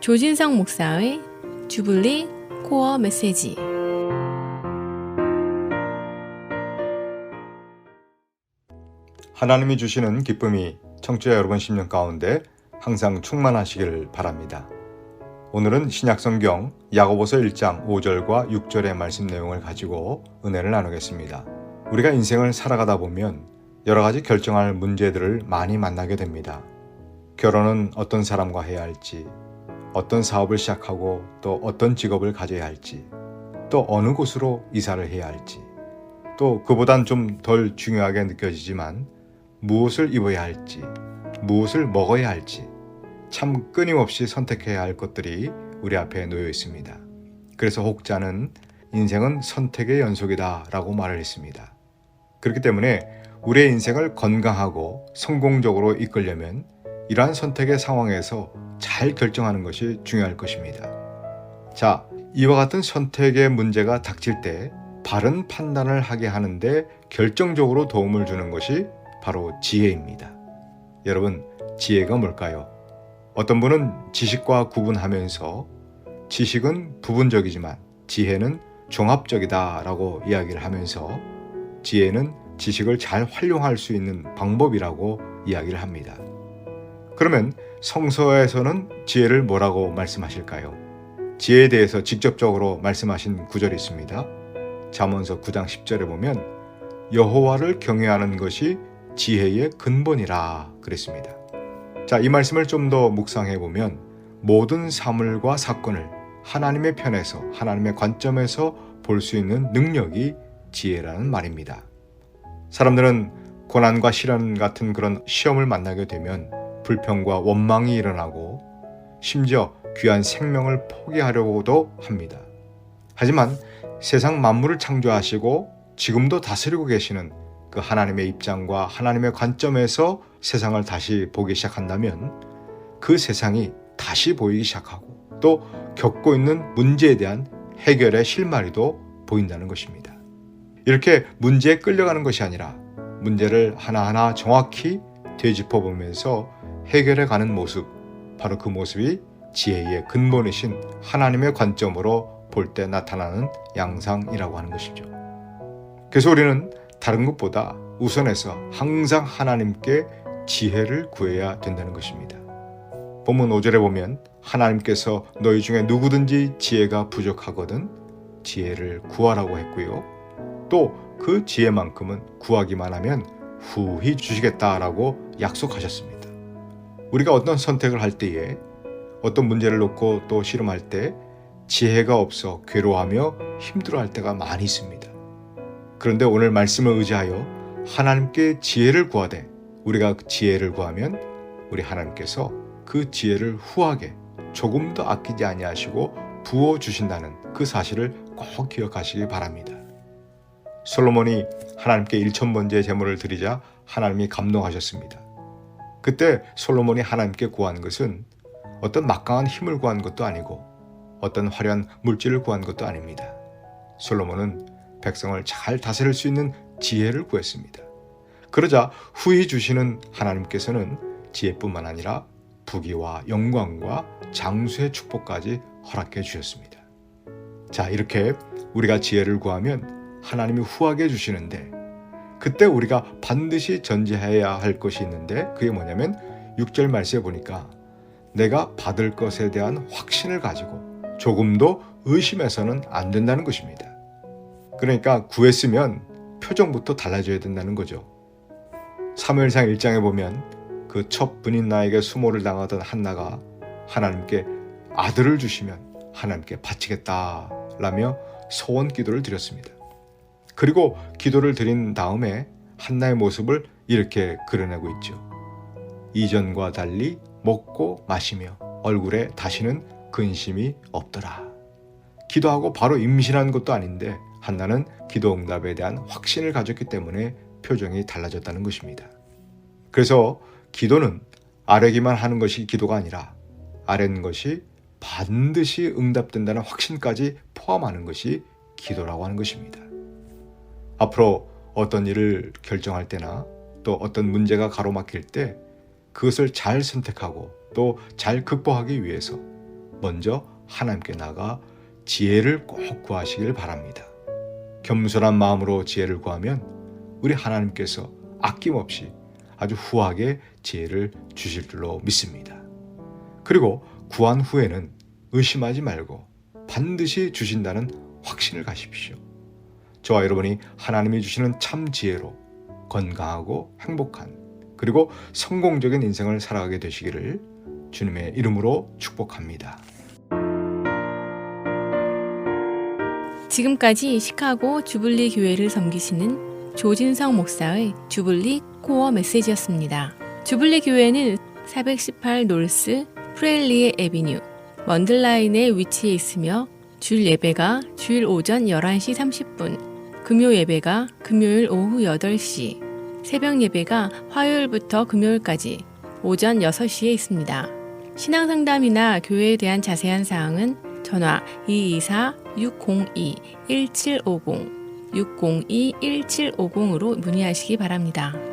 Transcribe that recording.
조진성 목사의 주블리 코어 메시지. 하나님이 주시는 기쁨이 청취자 여러분 심령 가운데 항상 충만하시기를 바랍니다. 오늘은 신약성경 야고보서 1장 5절과 6절의 말씀 내용을 가지고 은혜를 나누겠습니다. 우리가 인생을 살아가다 보면 여러 가지 결정할 문제들을 많이 만나게 됩니다. 결혼은 어떤 사람과 해야 할지, 어떤 사업을 시작하고 또 어떤 직업을 가져야 할지, 또 어느 곳으로 이사를 해야 할지, 또 그보단 좀 덜 중요하게 느껴지지만 무엇을 입어야 할지, 무엇을 먹어야 할지 참 끊임없이 선택해야 할 것들이 우리 앞에 놓여 있습니다. 그래서 혹자는 인생은 선택의 연속이다 라고 말을 했습니다. 그렇기 때문에 우리의 인생을 건강하고 성공적으로 이끌려면 이러한 선택의 상황에서 잘 결정하는 것이 중요할 것입니다. 자, 이와 같은 선택의 문제가 닥칠 때 바른 판단을 하게 하는데 결정적으로 도움을 주는 것이 바로 지혜입니다. 여러분, 지혜가 뭘까요? 어떤 분은 지식과 구분하면서 지식은 부분적이지만 지혜는 종합적이다 라고 이야기를 하면서 지혜는 지식을 잘 활용할 수 있는 방법이라고 이야기를 합니다. 그러면 성서에서는 지혜를 뭐라고 말씀하실까요? 지혜에 대해서 직접적으로 말씀하신 구절이 있습니다. 잠언서 9장 10절에 보면 여호와를 경외하는 것이 지혜의 근본이라 그랬습니다. 자, 이 말씀을 좀 더 묵상해 보면 모든 사물과 사건을 하나님의 편에서, 하나님의 관점에서 볼 수 있는 능력이 지혜라는 말입니다. 사람들은 고난과 시련 같은 그런 시험을 만나게 되면 불평과 원망이 일어나고 심지어 귀한 생명을 포기하려고도 합니다. 하지만 세상 만물을 창조하시고 지금도 다스리고 계시는 그 하나님의 입장과 하나님의 관점에서 세상을 다시 보기 시작한다면 그 세상이 다시 보이기 시작하고 또 겪고 있는 문제에 대한 해결의 실마리도 보인다는 것입니다. 이렇게 문제에 끌려가는 것이 아니라 문제를 하나하나 정확히 되짚어보면서 해결해가는 모습, 바로 그 모습이 지혜의 근본이신 하나님의 관점으로 볼 때 나타나는 양상이라고 하는 것이죠. 그래서 우리는 다른 것보다 우선해서 항상 하나님께 지혜를 구해야 된다는 것입니다. 본문 5절에 보면 하나님께서 너희 중에 누구든지 지혜가 부족하거든 지혜를 구하라고 했고요. 또 그 지혜만큼은 구하기만 하면 후히 주시겠다라고 약속하셨습니다. 우리가 어떤 선택을 할 때에 어떤 문제를 놓고 또 씨름할 때 지혜가 없어 괴로워하며 힘들어할 때가 많이 있습니다. 그런데 오늘 말씀을 의지하여 하나님께 지혜를 구하되 우리가 지혜를 구하면 우리 하나님께서 그 지혜를 후하게 조금도 아끼지 아니하시고 부어주신다는 그 사실을 꼭 기억하시기 바랍니다. 솔로몬이 하나님께 1,000번째 제물을 드리자 하나님이 감동하셨습니다. 그때 솔로몬이 하나님께 구한 것은 어떤 막강한 힘을 구한 것도 아니고 어떤 화려한 물질을 구한 것도 아닙니다. 솔로몬은 백성을 잘 다스릴 수 있는 지혜를 구했습니다. 그러자 후히 주시는 하나님께서는 지혜뿐만 아니라 부귀와 영광과 장수의 축복까지 허락해 주셨습니다. 자, 이렇게 우리가 지혜를 구하면 하나님이 후하게 주시는데 그때 우리가 반드시 전제해야 할 것이 있는데 그게 뭐냐면 6절 말씀에 보니까 내가 받을 것에 대한 확신을 가지고 조금도 의심해서는 안 된다는 것입니다. 그러니까 구했으면 표정부터 달라져야 된다는 거죠. 사무엘상 1장에 보면 그 첫 분인 나에게 수모를 당하던 한나가 하나님께 아들을 주시면 하나님께 바치겠다라며 소원 기도를 드렸습니다. 그리고 기도를 드린 다음에 한나의 모습을 이렇게 그려내고 있죠. 이전과 달리 먹고 마시며 얼굴에 다시는 근심이 없더라. 기도하고 바로 임신한 것도 아닌데 한나는 기도 응답에 대한 확신을 가졌기 때문에 표정이 달라졌다는 것입니다. 그래서 기도는 아뢰기만 하는 것이 기도가 아니라 아뢰는 것이 반드시 응답된다는 확신까지 포함하는 것이 기도라고 하는 것입니다. 앞으로 어떤 일을 결정할 때나 또 어떤 문제가 가로막힐 때 그것을 잘 선택하고 또 잘 극복하기 위해서 먼저 하나님께 나가 지혜를 꼭 구하시길 바랍니다. 겸손한 마음으로 지혜를 구하면 우리 하나님께서 아낌없이 아주 후하게 지혜를 주실 줄로 믿습니다. 그리고 구한 후에는 의심하지 말고 반드시 주신다는 확신을 가십시오. 저와 여러분이 하나님이 주시는 참 지혜로 건강하고 행복한 그리고 성공적인 인생을 살아가게 되시기를 주님의 이름으로 축복합니다. 지금까지 시카고 주블리 교회를 섬기시는 조진성 목사의 주블리 코어 메시지였습니다. 주블리 교회는 418 놀스 프레일리에 에비뉴 먼들라인에 위치해 있으며 주일 예배가 주일 오전 11시 30분, 금요 예배가 금요일 오후 8시, 새벽 예배가 화요일부터 금요일까지 오전 6시에 있습니다. 신앙상담이나 교회에 대한 자세한 사항은 전화 224-602-1750, 602-1750으로 문의하시기 바랍니다.